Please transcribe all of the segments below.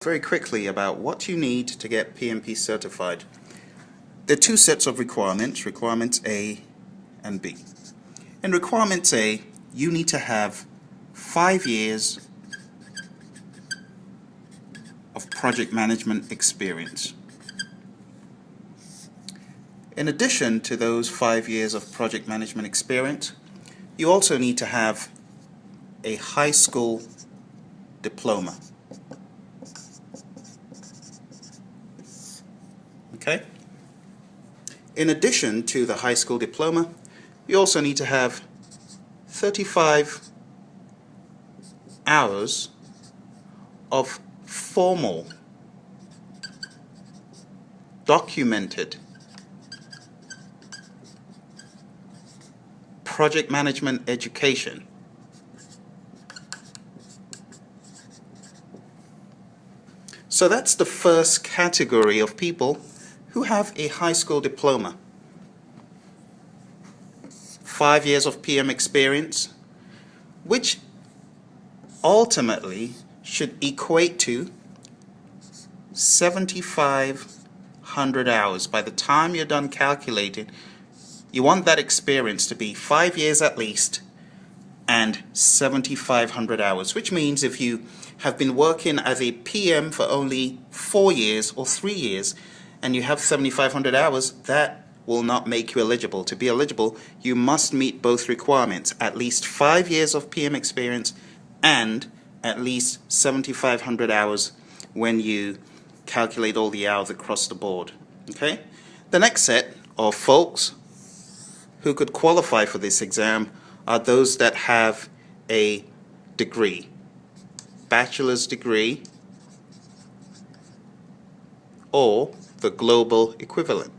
very quickly about what you need to get PMP certified. There are two sets of requirements, requirements A and B. In requirements A, you need to have 5 years of project management experience. In addition to those 5 years of project management experience, you also need to have a high school diploma. Okay? In addition to the high school diploma, you also need to have 35 hours of formal, documented project management education. So that's the first category of people who have a high school diploma. 5 years of PM experience, which ultimately should equate to 7,500 hours. By the time you're done calculating, you want that experience to be 5 years at least and 7,500 hours, which means if you have been working as a PM for only 4 years or 3 years and you have 7,500 hours, that will not make you eligible. To be eligible, you must meet both requirements, at least 5 years of PM experience and at least 7,500 hours when you calculate all the hours across the board. Okay? The next set of folks who could qualify for this exam are those that have a degree, bachelor's degree or the global equivalent.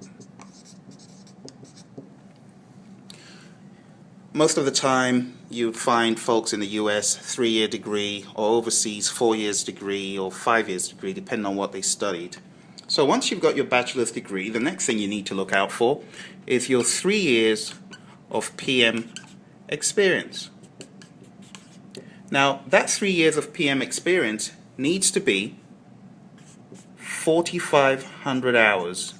Most of the time you find folks in the US 3-year degree, or overseas 4 years degree or 5 years degree, depending on what they studied. So once you've got your bachelor's degree, the next thing you need to look out for is your 3 years of PM experience. Now that 3 years of PM experience needs to be 4,500 hours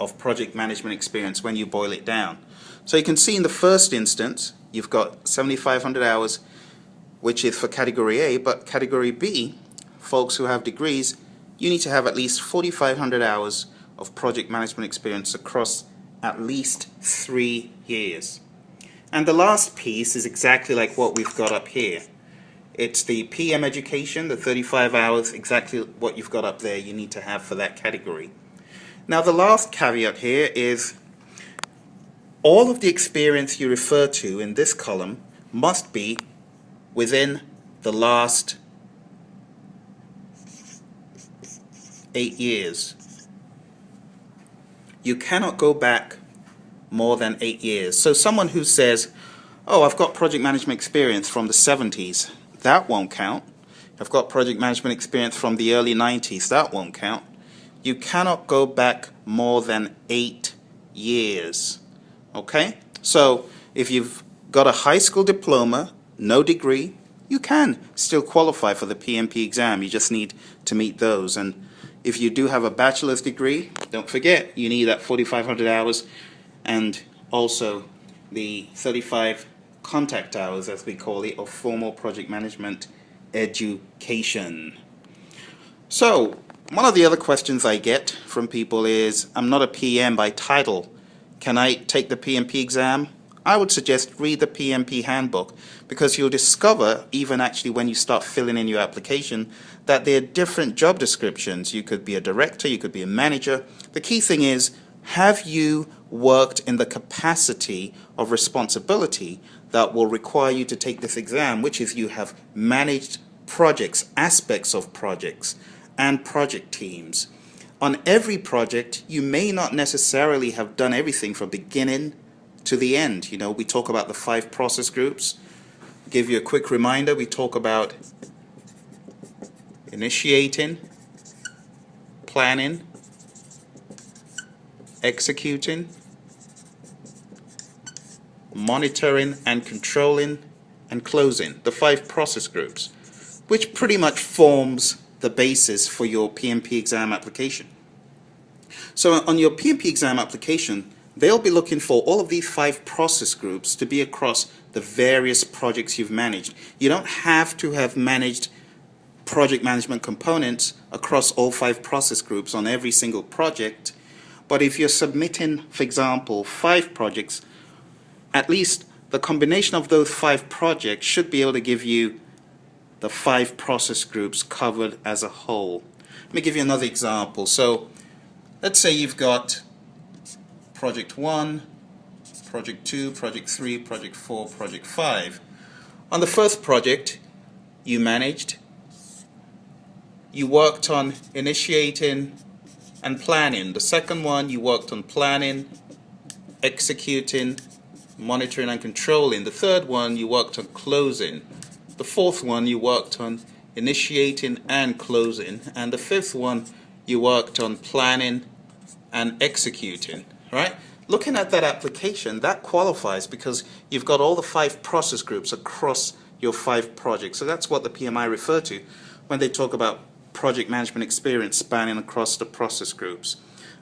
of project management experience when you boil it down. So you can see in the first instance you've got 7,500 hours, which is for category A, but category B, folks who have degrees, you need to have at least 4,500 hours of project management experience across at least 3 years. And the last piece is exactly like what we've got up here. It's the PM education, the 35 hours, exactly what you've got up there you need to have for that category. Now the last caveat here is all of the experience you refer to in this column must be within the last 8 years. You cannot go back more than 8 years. So someone who says, oh, I've got project management experience from the 70s, that won't count. I've got project management experience from the early 90s, that won't count. You cannot go back more than 8 years. Okay? So if you've got a high school diploma, no degree, you can still qualify for the PMP exam. You just need to meet those. And if you do have a bachelor's degree, don't forget you need that 4,500 hours and also the 35 contact hours, as we call it, of formal project management education. So one of the other questions I get from people is, I'm not a PM by title. Can I take the PMP exam? I would suggest read the PMP handbook, because you'll discover, even actually when you start filling in your application, that there are different job descriptions. You could be a director, you could be a manager. The key thing is, have you worked in the capacity of responsibility that will require you to take this exam, which is you have managed projects, aspects of projects, and project teams. On every project, you may not necessarily have done everything from beginning to the end. You know, we talk about the 5 process groups. Give you a quick reminder, we talk about initiating, planning, executing, monitoring and controlling, and closing, the 5 process groups. which pretty much forms the basis for your PMP exam application. So on your PMP exam application, they'll be looking for all of these 5 process groups to be across the various projects you've managed. You don't have to have managed project management components across all 5 process groups on every single project, but if you're submitting, for example, 5 projects, at least the combination of those 5 projects should be able to give you the 5 process groups covered as a whole. Let me give you another example. So let's say you've got Project 1, Project 2, Project 3, Project 4, Project 5. On the first project, you worked on initiating and planning. The second one, you worked on planning, executing, monitoring and controlling. The third one, you worked on closing. The fourth one, you worked on initiating and closing. And the fifth one, you worked on planning and executing, right? Looking at that application, that qualifies because you've got all the 5 process groups across your 5 projects. So that's what the PMI refer to when they talk about project management experience spanning across the process groups.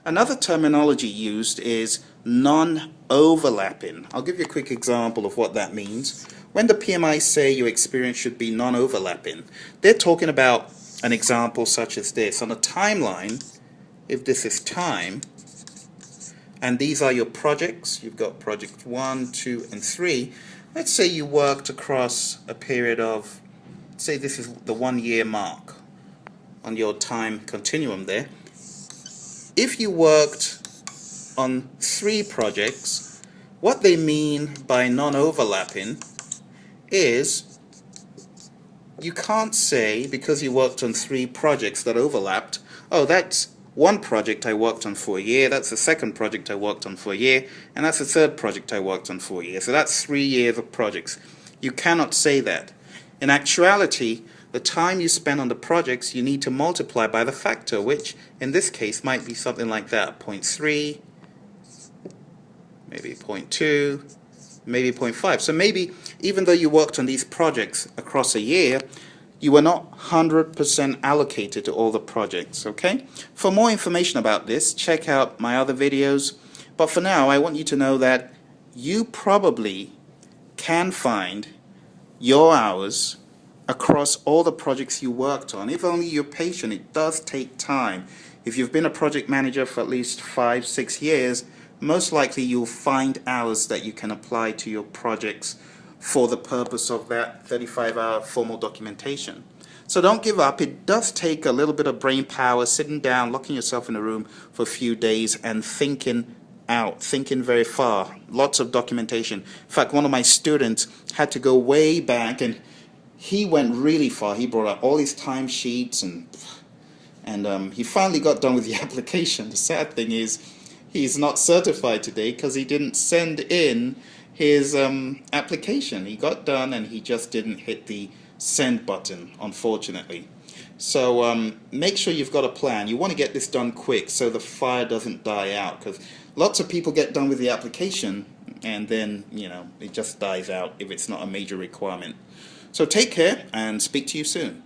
Another terminology used is non-overlapping. I'll give you a quick example of what that means. When the PMI say your experience should be non-overlapping, they're talking about an example such as this. On a timeline, if this is time, and these are your projects, you've got project 1, 2, and 3. Let's say you worked across a period of, say this is the 1-year mark on your time continuum there. If you worked on 3 projects, what they mean by non-overlapping is you can't say, because you worked on 3 projects that overlapped, oh, that's one project I worked on for a year, that's the second project I worked on for a year, and that's the third project I worked on for a year. So that's 3 years of projects. You cannot say that. In actuality, the time you spend on the projects you need to multiply by the factor, which in this case might be something like that, 0.3, maybe 0.2, maybe 0.5. So maybe even though you worked on these projects across a year, you were not 100% allocated to all the projects, okay? For more information about this, check out my other videos. But for now, I want you to know that you probably can find your hours across all the projects you worked on. If only you're patient, it does take time. If you've been a project manager for at least 5-6 years, most likely you'll find hours that you can apply to your projects for the purpose of that 35-hour formal documentation. So don't give up. It does take a little bit of brain power, sitting down, locking yourself in a room for a few days and thinking out, thinking very far. Lots of documentation. In fact, one of my students had to go way back, and he went really far. He brought out all his timesheets, and he finally got done with the application. The sad thing is he's not certified today because he didn't send in his application. He got done and he just didn't hit the send button, unfortunately. So make sure you've got a plan. You want to get this done quick so the fire doesn't die out, because lots of people get done with the application and then, you know, it just dies out if it's not a major requirement. So take care and speak to you soon.